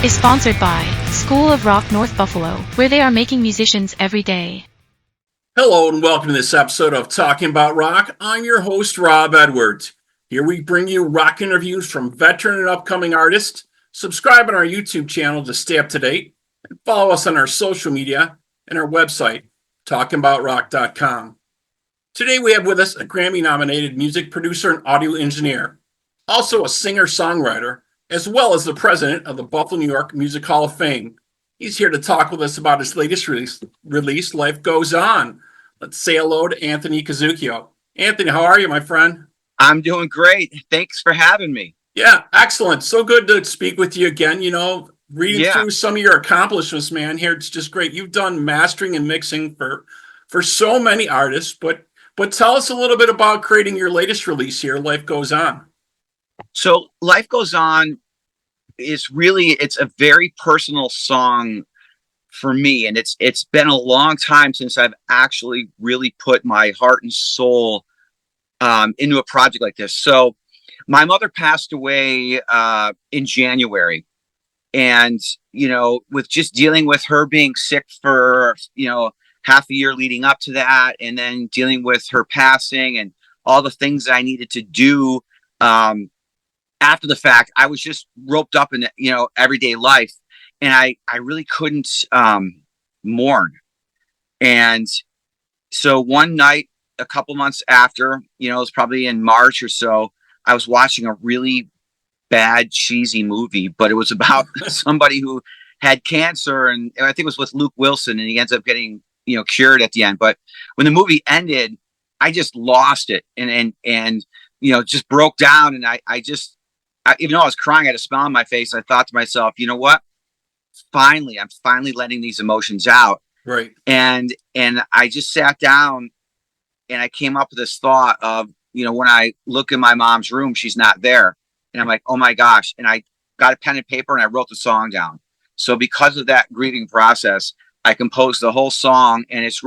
is sponsored by School of Rock North Buffalo, where they are making musicians every day. Hello and welcome to this episode of Talking About Rock. I'm your host, Rob Edwards. Here we bring you rock interviews from veteran and upcoming artists. Subscribe on our YouTube channel to stay up to date, and follow us on our social media and our website, talkingaboutrock.com. Today we have with us a Grammy-nominated music producer and audio engineer, also a singer-songwriter, as well as the president of the Buffalo, New York Music Hall of Fame. He's here to talk with us about his latest release, Life Goes On. Let's say hello to Anthony Casuccio. Anthony, how are you, my friend? I'm doing great. Thanks for having me. Yeah, excellent. So good to speak with you again. You know, reading through some of your accomplishments, man, here, it's just great. You've done mastering and mixing for so many artists, but tell us a little bit about creating your latest release here, Life Goes On. So Life Goes On it's a very personal song for me. And it's been a long time since I've actually really put my heart and soul into a project like this. So my mother passed away in January. And, you know, with just dealing with her being sick for, half a year leading up to that, and then dealing with her passing and all the things that I needed to do after the fact, I was just roped up in, everyday life. And I really couldn't mourn. And so one night, a couple months after, it was probably in March or so, I was watching a really bad, cheesy movie, but it was about somebody who had cancer. And I think it was with Luke Wilson, and he ends up getting, cured at the end. But when the movie ended, I just lost it and just broke down. And I even though I was crying, I had a smile on my face. I thought to myself, you know what? I'm finally letting these emotions out. Right. And I just sat down and I came up with this thought of, when I look in my mom's room, she's not there. And I'm like, oh my gosh. And I got a pen and paper and I wrote the song down. So because of that grieving process, I composed the whole song, and it's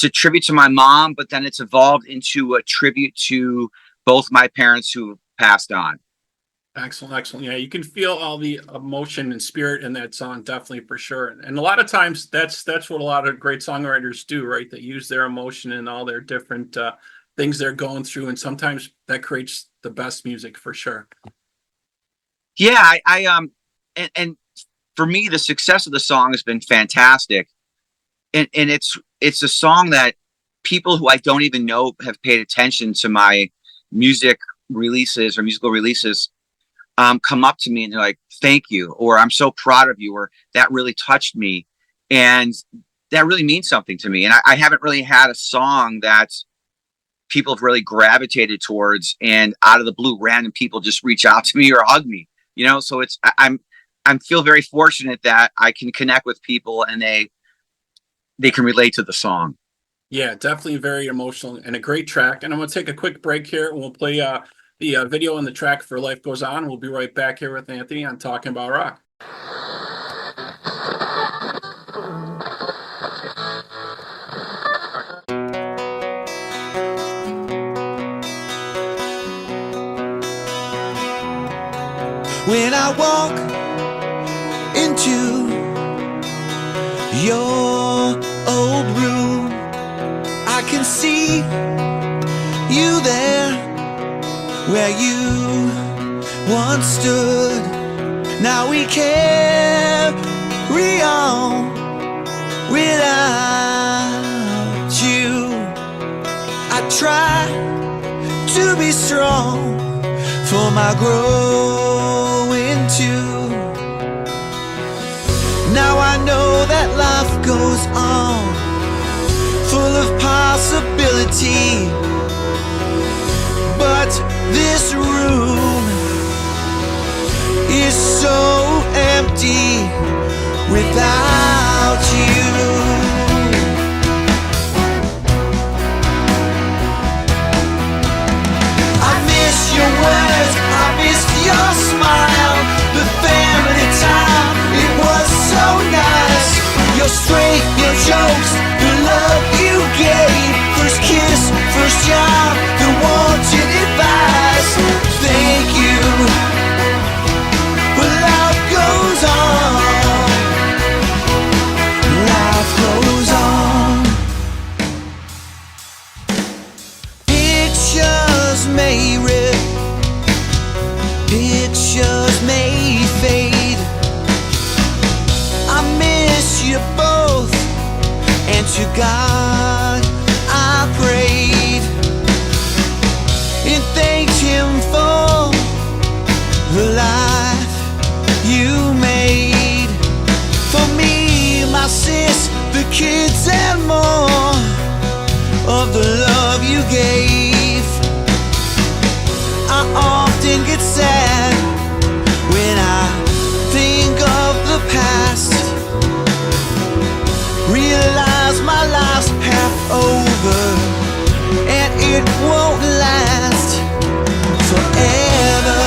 a tribute to my mom, but then it's evolved into a tribute to both my parents who passed on. Excellent. Yeah, you can feel all the emotion and spirit in that song, definitely, for sure. And a lot of times that's what a lot of great songwriters do, right? They use their emotion and all their different things they're going through, and sometimes that creates the best music, for sure. Yeah, and for me, the success of the song has been fantastic, and it's a song that people who I don't even know have paid attention to my musical releases. Come up to me and they're like, thank you, or I'm so proud of you, or that really touched me. And that really means something to me. And I haven't really had a song that people have really gravitated towards, and out of the blue, random people just reach out to me or hug me, so I feel very fortunate that I can connect with people and they can relate to the song. Yeah, definitely very emotional and a great track. And I'm going to take a quick break here, and we'll play the video and the track for Life Goes On. We'll be right back here with Anthony on Talking About Rock. When I walk into your old room, I can see you there where you once stood. Now we carry on without you. I try to be strong for my growing too. Now I know that life goes on, full of possibility. But this room is so empty without you. I miss your words, I miss your smile, the family time, it was so nice. Your strength, your jokes, the love you gave, first kiss, first job, the wanted advice. Thank you. But life goes and to God I prayed and thanked Him for the life you made. For me, my sis, the kids and more of the love you gave. I often get sad when I think of the past, realize my life's half over and it won't last forever.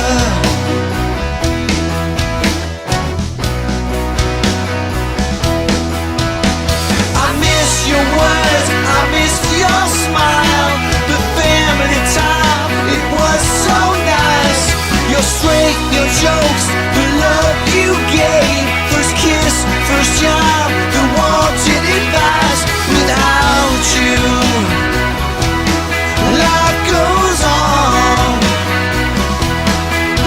I miss your words, I miss your smile, the family time, it was so nice. Your strength, your jokes, the love you gave, first kiss, first job, the wanted advice. Without you, life goes on,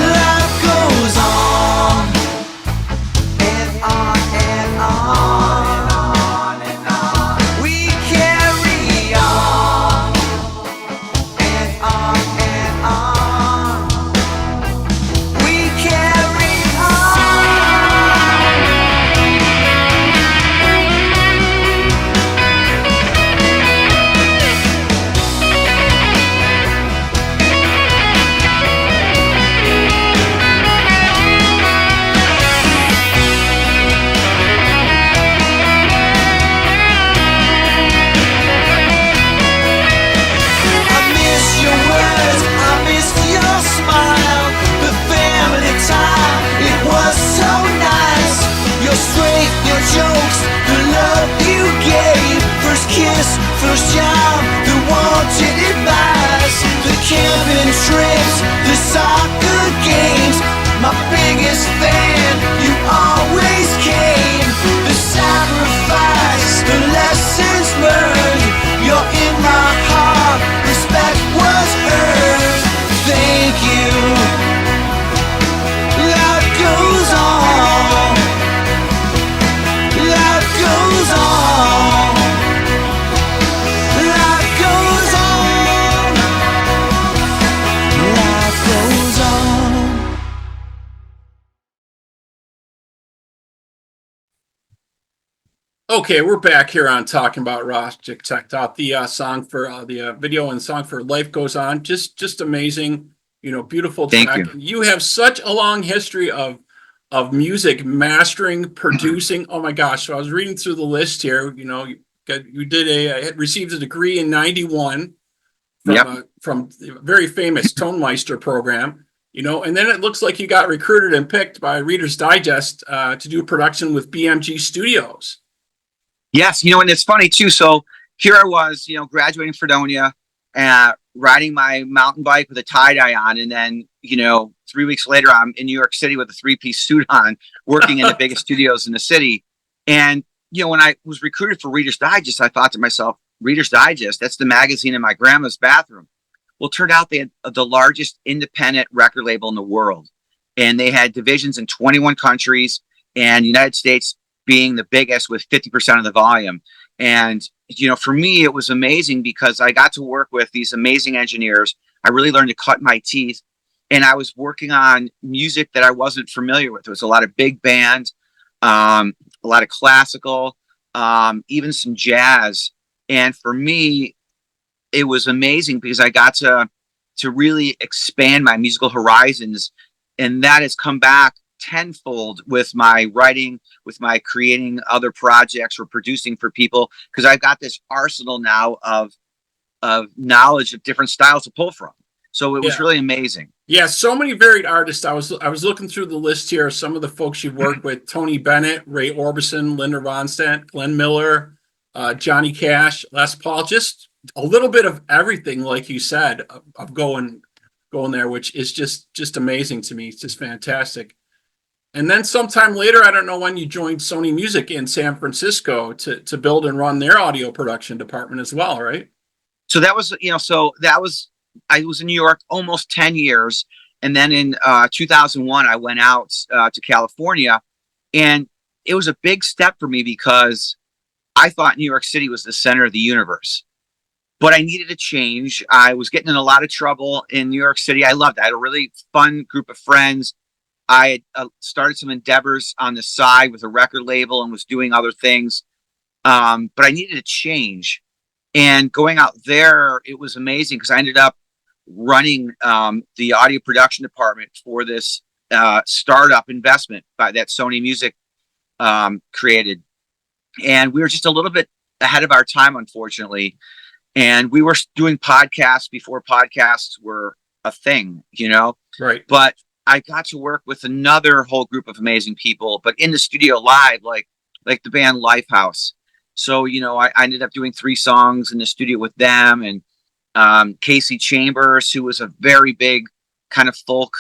life goes on, and on and on, and on. We carry on, and on and on. We carry on. I miss your words, I miss your smile, the family time, it was so nice. Your strength, your jokes, the love you gave, first kiss, first job, the wanted advice, the camping trips, the soccer games, my biggest fan, you always came, the sacrifice, the lessons learned, you're in my heart, respect was earned. Thank you. Life goes on. Life goes on. Life goes on. Life goes on. Okay, we're back here on Talking About Rock. Checked out the song for the video and song for Life Goes On. Just amazing, beautiful Thank track. You have such a long history of music mastering, producing. Oh my gosh! So I was reading through the list here. You did received a degree in '91 Yep. From the very famous Tonmeister program. And then it looks like you got recruited and picked by Reader's Digest to do production with BMG Studios. Yes, and it's funny too. So here I was, graduating from Fredonia, riding my mountain bike with a tie-dye on, and then, 3 weeks later, I'm in New York City with a three-piece suit on, working in the biggest studios in the city. And when I was recruited for Reader's Digest, I thought to myself, Reader's Digest, that's the magazine in my grandma's bathroom. Well, it turned out they had the largest independent record label in the world, and they had divisions in 21 countries, and the United States being the biggest with 50% of the volume. And, for me, it was amazing because I got to work with these amazing engineers. I really learned to cut my teeth, and I was working on music that I wasn't familiar with. There was a lot of big band, a lot of classical, even some jazz. And for me, it was amazing because I got to really expand my musical horizons. And that has come back tenfold with my writing, with my creating other projects or producing for people, because I've got this arsenal now of knowledge of different styles to pull from. So it was really amazing. Yeah, so many varied artists. I was looking through the list here. Some of the folks you've worked with: Tony Bennett, Ray Orbison, Linda Ronstadt, Glenn Miller, Johnny Cash, Les Paul. Just a little bit of everything, like you said, of going there, which is just amazing to me. It's just fantastic. And then sometime later, I don't know when, you joined Sony Music in San Francisco to build and run their audio production department as well, right? So that was, I was in New York almost 10 years. And then in 2001, I went out to California, and it was a big step for me because I thought New York City was the center of the universe, but I needed a change. I was getting in a lot of trouble in New York City. I loved it. I had a really fun group of friends. I had started some endeavors on the side with a record label and was doing other things. But I needed a change. And going out there, it was amazing because I ended up running the audio production department for this startup investment that Sony Music created. And we were just a little bit ahead of our time, unfortunately. And we were doing podcasts before podcasts were a thing, you know? Right. But I got to work with another whole group of amazing people, but in the studio live, like the band Lifehouse. So, you know, I ended up doing 3 songs in the studio with them, and Casey Chambers, who was a very big kind of folk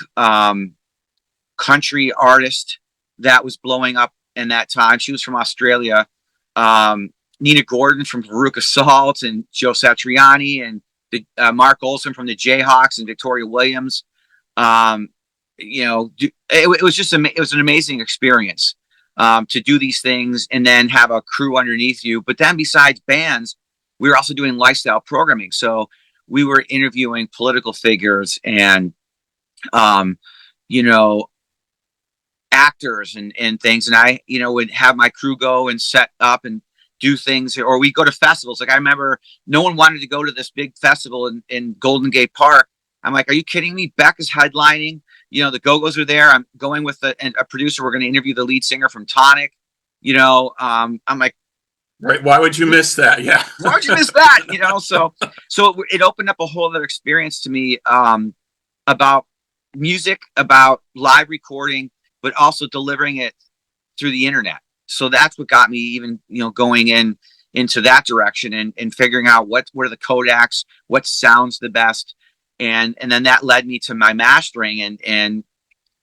country artist that was blowing up in that time. She was from Australia. Nina Gordon from Veruca Salt, and Joe Satriani, and Mark Olson from the Jayhawks, and Victoria Williams. You know, it was just it was an amazing experience to do these things and then have a crew underneath you. But then besides bands, we were also doing lifestyle programming. So we were interviewing political figures and, you know, actors and things. And I, you know, would have my crew go and set up and do things, or we go to festivals. Like I remember no one wanted to go to this big festival in Golden Gate Park. I'm like, are you kidding me? Beck is headlining. You know, the Go-Go's are there. I'm going with a producer. We're going to interview the lead singer from Tonic. You know, I'm like, right. Why would you miss that? Yeah. Why would you miss that? You know, so it opened up a whole other experience to me about music, about live recording, but also delivering it through the internet. So that's what got me even, you know, going into that direction and figuring out what are the codecs, what sounds the best. And then that led me to my mastering and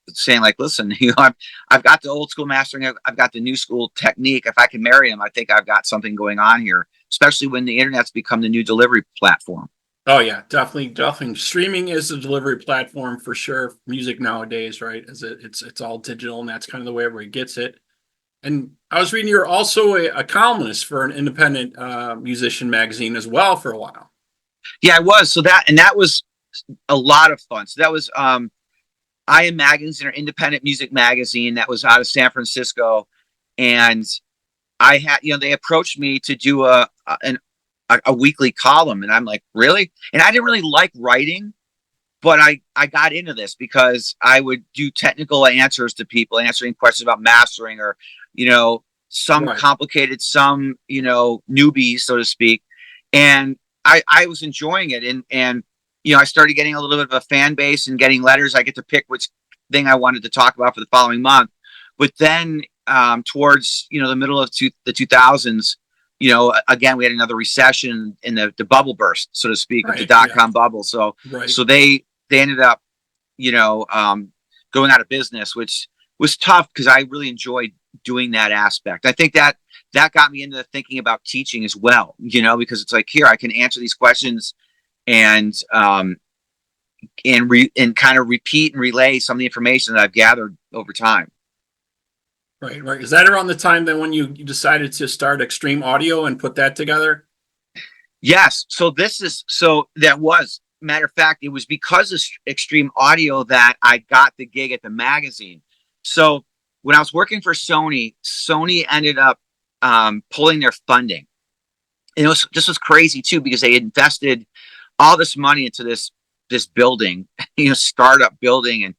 saying like, listen, you know, I've got the old school mastering. I've got the new school technique. If I can marry them, I think I've got something going on here, especially when the internet's become the new delivery platform. Oh yeah, definitely. Streaming is the delivery platform for sure. Music nowadays, right? It's all digital, and that's kind of the way everybody gets it. And I was reading you're also a columnist for an independent musician magazine as well for a while. Yeah, I was. So that was a lot of fun. So that was I Am Magazine, or independent music magazine that was out of San Francisco, and I had, you know, they approached me to do a weekly column, and I'm like, really? And I didn't really like writing, but I got into this because I would do technical answers to people, answering questions about mastering, or, you know, some right. complicated, some, you know, newbies, so to speak. And I was enjoying it. And, you know, I started getting a little bit of a fan base and getting letters. I get to pick which thing I wanted to talk about for the following month. But then towards, you know, the middle of the 2000s, you know, again, we had another recession in the bubble burst, so to speak, right. of the dot-com bubble. So, right. so they ended up, you know, going out of business, which was tough because I really enjoyed doing that aspect. I think that got me into thinking about teaching as well, you know, because it's like, here, I can answer these questions and kind of repeat and relay some of the information that I've gathered over time. Right. Is that around the time then when you decided to start Xtream Audio and put that together? Yes. So that was, matter of fact, it was because of Xtream Audio that I got the gig at the magazine. So when I was working for Sony ended up pulling their funding. And this was crazy too, because they invested all this money into this building, you know, startup building, and,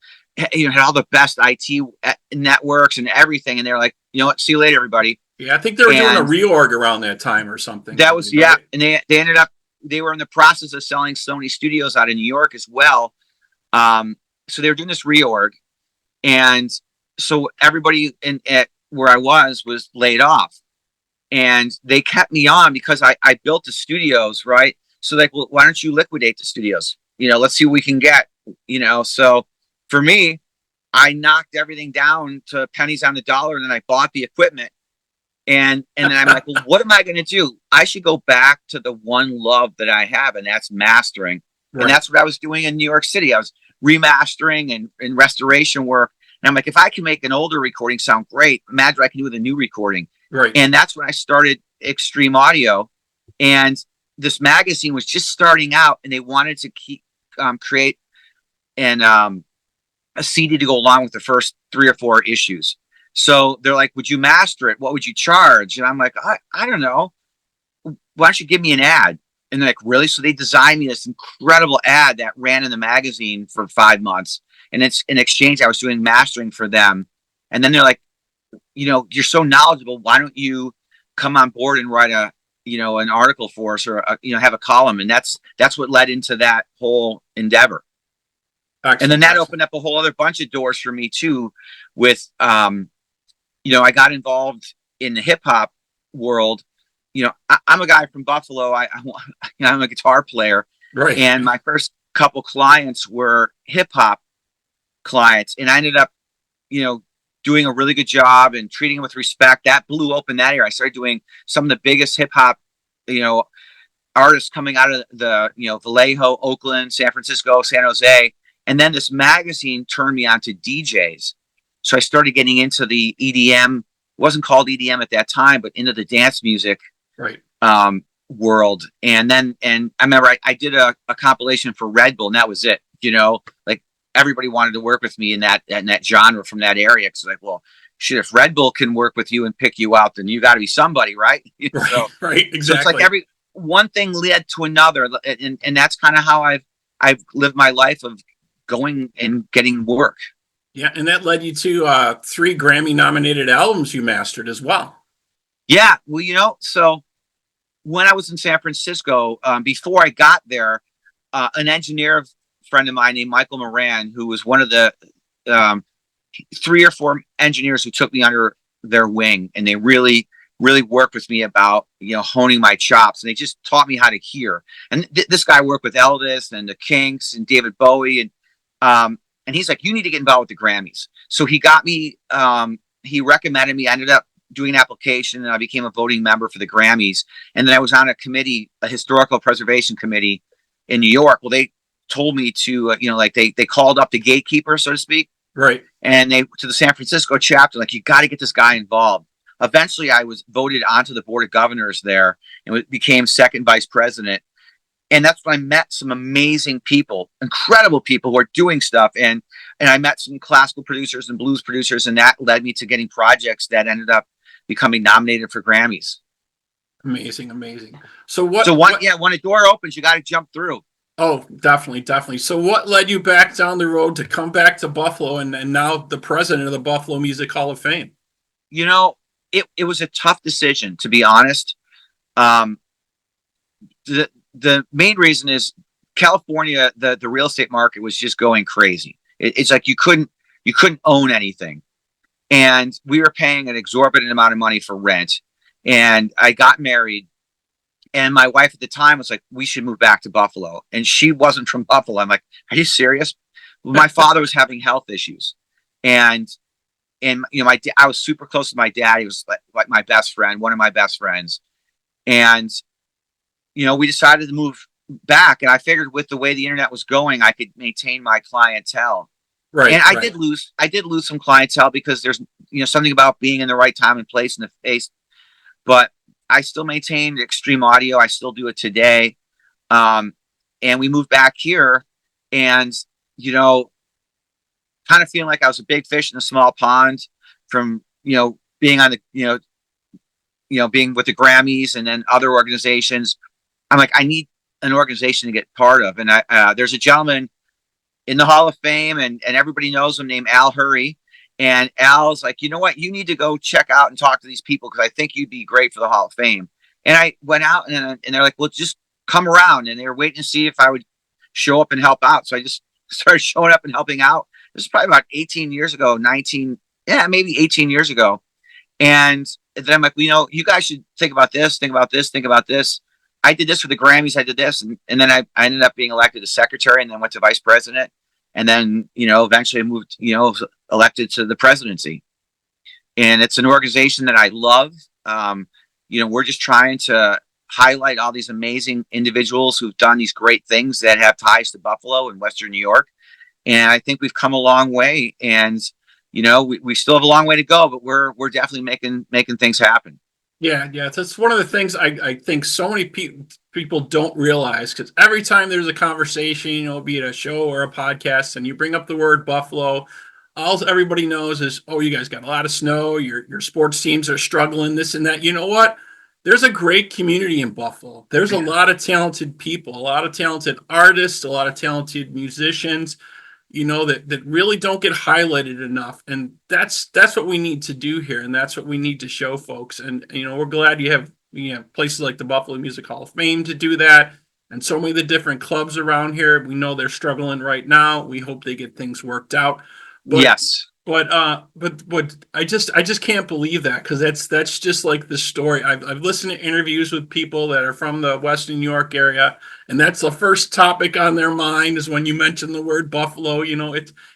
you know, had all the best IT networks and everything. And they're like, you know what, see you later, everybody. Yeah, I think they were doing a reorg around that time or something. That was, yeah. And they ended up, they were in the process of selling Sony Studios out in New York as well. So they were doing this reorg. And so everybody at where I was laid off. And they kept me on because I built the studios, right? So like, well, why don't you liquidate the studios? You know, let's see what we can get, you know. So for me, I knocked everything down to pennies on the dollar, and then I bought the equipment. And then I'm like, well, what am I going to do? I should go back to the one love that I have, and that's mastering. Right. And that's what I was doing in New York City. I was remastering and restoration work. And I'm like, if I can make an older recording sound great, imagine what I can do with a new recording. Right. And that's when I started Xtream Audio, and this magazine was just starting out, and they wanted to create a CD to go along with the first 3 or 4 issues. So they're like, would you master it? What would you charge? And I'm like, I don't know. Why don't you give me an ad? And they're like, really? So they designed me this incredible ad that ran in the magazine for 5 months. And it's in exchange, I was doing mastering for them. And then they're like, you're so knowledgeable. Why don't you come on board and write an article for us, or have a column? And that's what led into that whole endeavor. Excellent. And then that opened up a whole other bunch of doors for me too. With, I got involved in the hip hop world. I'm a guy from Buffalo. I'm a guitar player, right? And my first couple clients were hip hop clients, and I ended up, doing a really good job and treating them with respect. That blew open that area. I started doing some of the biggest hip hop, artists coming out of the, Vallejo, Oakland, San Francisco, San Jose. And then this magazine turned me on to DJs. So I started getting into the EDM. It wasn't called EDM at that time, but into the dance music world. And I remember I did a compilation for Red Bull, and that was it. Like everybody wanted to work with me in that genre from that area. Cause like, well, shit, if Red Bull can work with you and pick you out, then you got to be somebody, right? Right, exactly. So it's like every one thing led to another, and that's kind of how I've lived my life of going and getting work. Yeah, and that led you to 3 Grammy-nominated albums you mastered as well. Yeah, well, so when I was in San Francisco, before I got there, an engineer friend of mine named Michael Moran, who was one of the 3 or 4 engineers who took me under their wing, and they really, really worked with me about, honing my chops, and they just taught me how to hear. And this guy worked with Elvis and the Kinks and David Bowie, and he's like, you need to get involved with the Grammys. So he got me, he recommended me. I ended up doing an application, and I became a voting member for the Grammys. And then I was on a committee, a historical preservation committee in New York. Well, they told me to, they called up the gatekeeper, so to speak. Right. And to the San Francisco chapter, like, you got to get this guy involved. Eventually I was voted onto the board of governors there and became second vice president. And that's when I met some amazing people, incredible people who are doing stuff. And I met some classical producers and blues producers, and that led me to getting projects that ended up becoming nominated for Grammys. Amazing. So when a door opens, you got to jump through. Oh, definitely. So what led you back down the road to come back to Buffalo and now the president of the Buffalo Music Hall of Fame? It was a tough decision, to be honest. The main reason is California, the real estate market was just going crazy. It's like you couldn't own anything. And we were paying an exorbitant amount of money for rent. And I got married, and my wife at the time was like, we should move back to Buffalo. And she wasn't from Buffalo. I'm like, are you serious? My father was having health issues. And I was super close to my dad. He was like my best friend, one of my best friends. And, we decided to move back. And I figured with the way the internet was going, I could maintain my clientele. Right. And I did lose some clientele because there's, something about being in the right time and place in the face. But I still maintained Xtream Audio. I still do it today. And we moved back here, and, kind of feeling like I was a big fish in a small pond from, being on the, being with the Grammys and then other organizations. I'm like, I need an organization to get part of. And there's a gentleman in the Hall of Fame, and everybody knows him, named Al Hurry. And Al's like, you know what? You need to go check out and talk to these people, because I think you'd be great for the Hall of Fame. And I went out, and they're like, well, just come around. And they were waiting to see if I would show up and help out. So I just started showing up and helping out. This is probably about 18 years ago, maybe 18 years ago. And then I'm like, you guys should think about this. I did this for the Grammys. I did this. And then I ended up being elected as secretary, and then went to vice president. And then, eventually I moved, elected to the presidency. And it's an organization that I love. We're just trying to highlight all these amazing individuals who've done these great things that have ties to Buffalo and Western New York. And I think we've come a long way. And, we still have a long way to go, but we're definitely making things happen. Yeah, yeah, that's one of the things I think so many people don't realize, because every time there's a conversation, be it a show or a podcast, and you bring up the word Buffalo, all everybody knows is, oh, you guys got a lot of snow, your sports teams are struggling, this and that. You know what? There's a great community in Buffalo. There's a lot of talented people, a lot of talented artists, a lot of talented musicians, that really don't get highlighted enough. And that's what we need to do here. And that's what we need to show folks. And, we're glad you have, places like the Buffalo Music Hall of Fame to do that. And so many of the different clubs around here, we know they're struggling right now. We hope they get things worked out. But Yes. but I just can't believe that, because that's just like the story. I've listened to interviews with people that are from the Western New York area, and that's the first topic on their mind is when you mention the word Buffalo.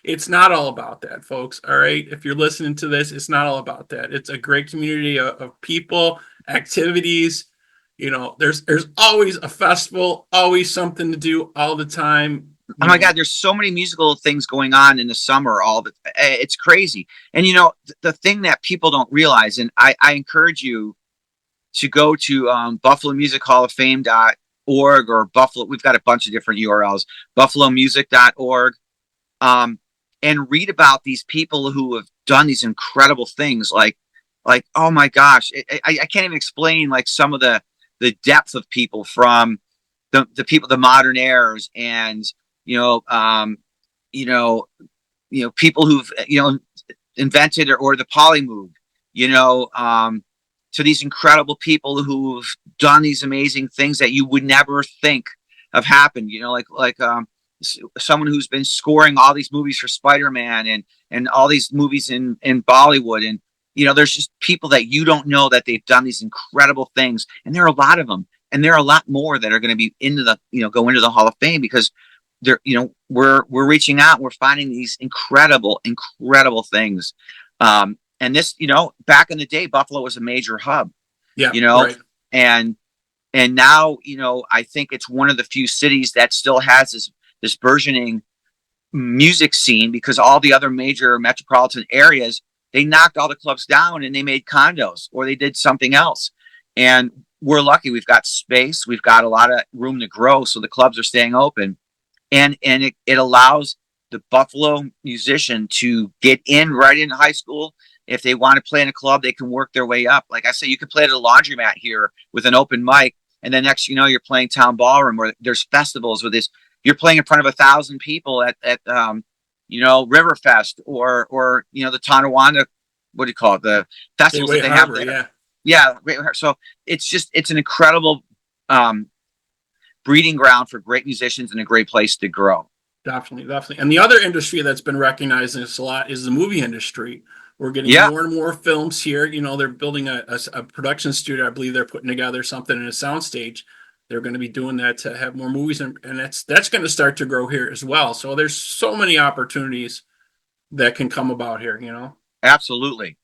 It's not all about that, folks. All right, if you're listening to this, it's not all about that. It's a great community of people, activities. There's always a festival, always something to do all the time. Oh my God, there's so many musical things going on in the summer. It's crazy. And the thing that people don't realize, and I encourage you to go to Buffalo Music Hall of Fame.org or Buffalo. We've got a bunch of different URLs, buffalomusic.org, and read about these people who have done these incredible things. Like, oh my gosh, I can't even explain like some of the depth of people, from the people, the Modern Airs, and people who've, invented or the polymove, to these incredible people who've done these amazing things that you would never think have happened, someone who's been scoring all these movies for Spider-Man and all these movies in Bollywood. And, there's just people that you don't know that they've done these incredible things. And there are a lot of them. And there are a lot more that are going to be go into the Hall of Fame, because we're reaching out, we're finding these incredible things. And this, back in the day, Buffalo was a major hub, right. and now, I think it's one of the few cities that still has this burgeoning music scene, because all the other major metropolitan areas, they knocked all the clubs down and they made condos or they did something else. And we're lucky. We've got space. We've got a lot of room to grow. So the clubs are staying open. And it allows the Buffalo musician to get in right in high school. If they want to play in a club, they can work their way up. Like I say, you can play at a laundromat here with an open mic, and then next you're playing town ballroom, or there's festivals with this. You're playing in front of 1,000 people at Riverfest or the Tonawanda, what do you call it, the festivals Gateway that they Harbor, have there. Yeah. So it's an incredible breeding ground for great musicians and a great place to grow. Definitely. And the other industry that's been recognizing this a lot is the movie industry. We're getting more and more films here. They're building a production studio. I believe they're putting together something in a soundstage. They're going to be doing that to have more movies, and that's going to start to grow here as well. So there's so many opportunities that can come about here, Absolutely.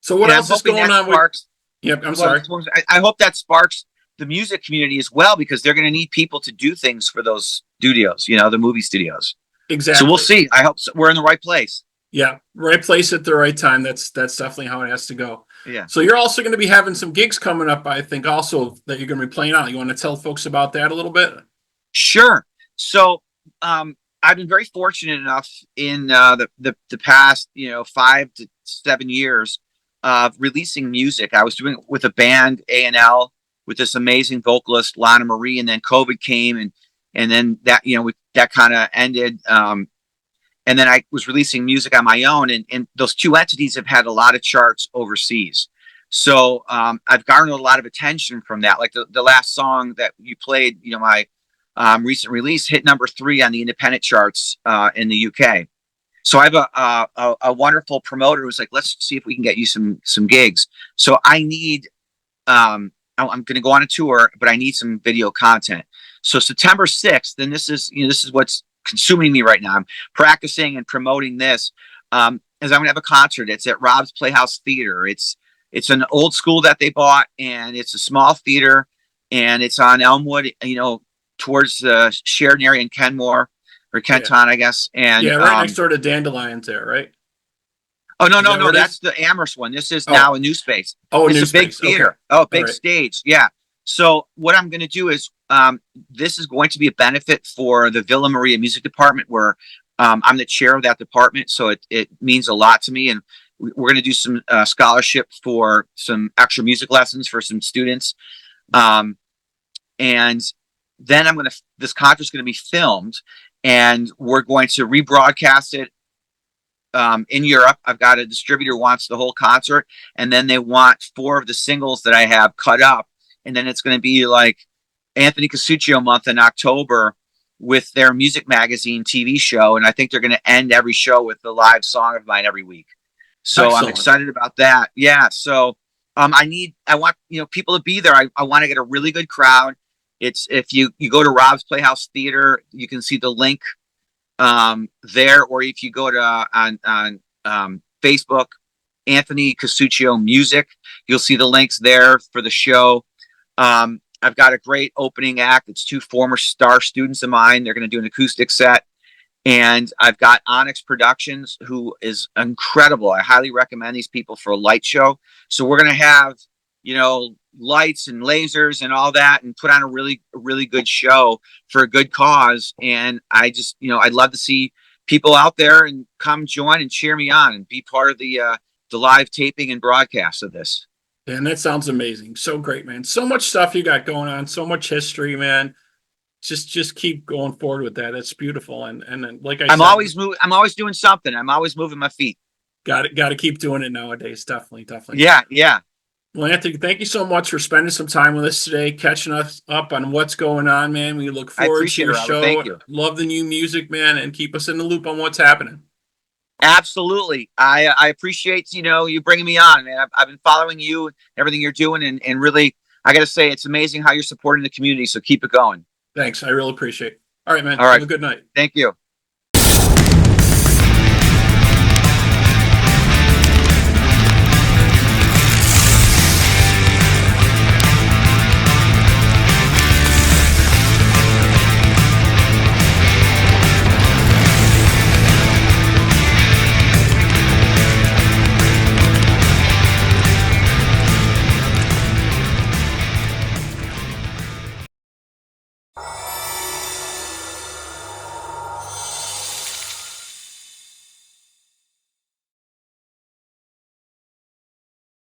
So what else is going on with? Yep, I'm sorry. I hope that sparks the music community as well, because they're going to need people to do things for those studios, the movie studios. Exactly. So we'll see. I hope we're in the right place. Yeah, right place at the right time. That's definitely how it has to go. Yeah. So you're also going to be having some gigs coming up, I think, also that you're going to be playing on. You want to tell folks about that a little bit? Sure. So I've been very fortunate enough in the past 5 to 7 years of releasing music. I was doing it with a band, A&L, with this amazing vocalist Lana Marie, and then COVID came, and then that that kind of ended. And then I was releasing music on my own, and those two entities have had a lot of charts overseas. So I've garnered a lot of attention from that. Like the last song that you played, my recent release hit number 3 on the independent charts in the UK. So I have a wonderful promoter who's like, let's see if we can get you some gigs. So I need, I'm going to go on a tour, but I need some video content. So September 6th, and this is what's consuming me right now. I'm practicing and promoting this. As I'm going to have a concert. It's at Rob's Playhouse Theater. It's an old school that they bought, and it's a small theater, and it's on Elmwood, towards the Sheridan area in Kenmore or Kenton, I guess. And right next door to Dandelions there, right? Oh, no, Is no, that no. where it That's is? the Amherst one. This is Oh. now a new space. Oh, a It's new a big space. theater. Okay. Oh, big All right. stage. Yeah. So what I'm going to do is, this is going to be a benefit for the Villa Maria Music Department, where I'm the chair of that department. So it means a lot to me. And we're going to do some scholarship for some extra music lessons for some students. And then this concert's going to be filmed, and we're going to rebroadcast it in Europe. I've got a distributor wants the whole concert, and then they want 4 of the singles that I have cut up, and then it's going to be like Anthony Casuccio month in October with their music magazine TV show, and I think they're going to end every show with a live song of mine every week. So Excellent. I'm excited about that. Yeah. So I want people to be there. I want to get a really good crowd. It's if you go to Rob's Playhouse Theater, you can see the link there, or if you go to on Facebook, Anthony Casuccio Music, you'll see the links there for the show. I've got a great opening act. It's 2 former star students of mine. They're going to do an acoustic set. And I've got Onyx Productions, who is incredible. I highly recommend these people for a light show. So we're going to have, lights and lasers and all that, and put on a really good show for a good cause. And I just, I'd love to see people out there and come join and cheer me on and be part of the live taping and broadcast of this. And that sounds amazing. So great, man. So much stuff you got going on. So much history, man. Just keep going forward with that. That's beautiful. And then, like I said, I'm always doing something. I'm always moving my feet. Got to keep doing it nowadays. Definitely. Yeah. Well, Anthony, thank you so much for spending some time with us today, catching us up on what's going on, man. We look forward to your show. Thank you. Love the new music, man, and keep us in the loop on what's happening. Absolutely. I appreciate, you bringing me on, man. I've been following you, everything you're doing, and really, I got to say, it's amazing how you're supporting the community. So keep it going. Thanks. I really appreciate it. All right, man. All right. Have a good night. Thank you.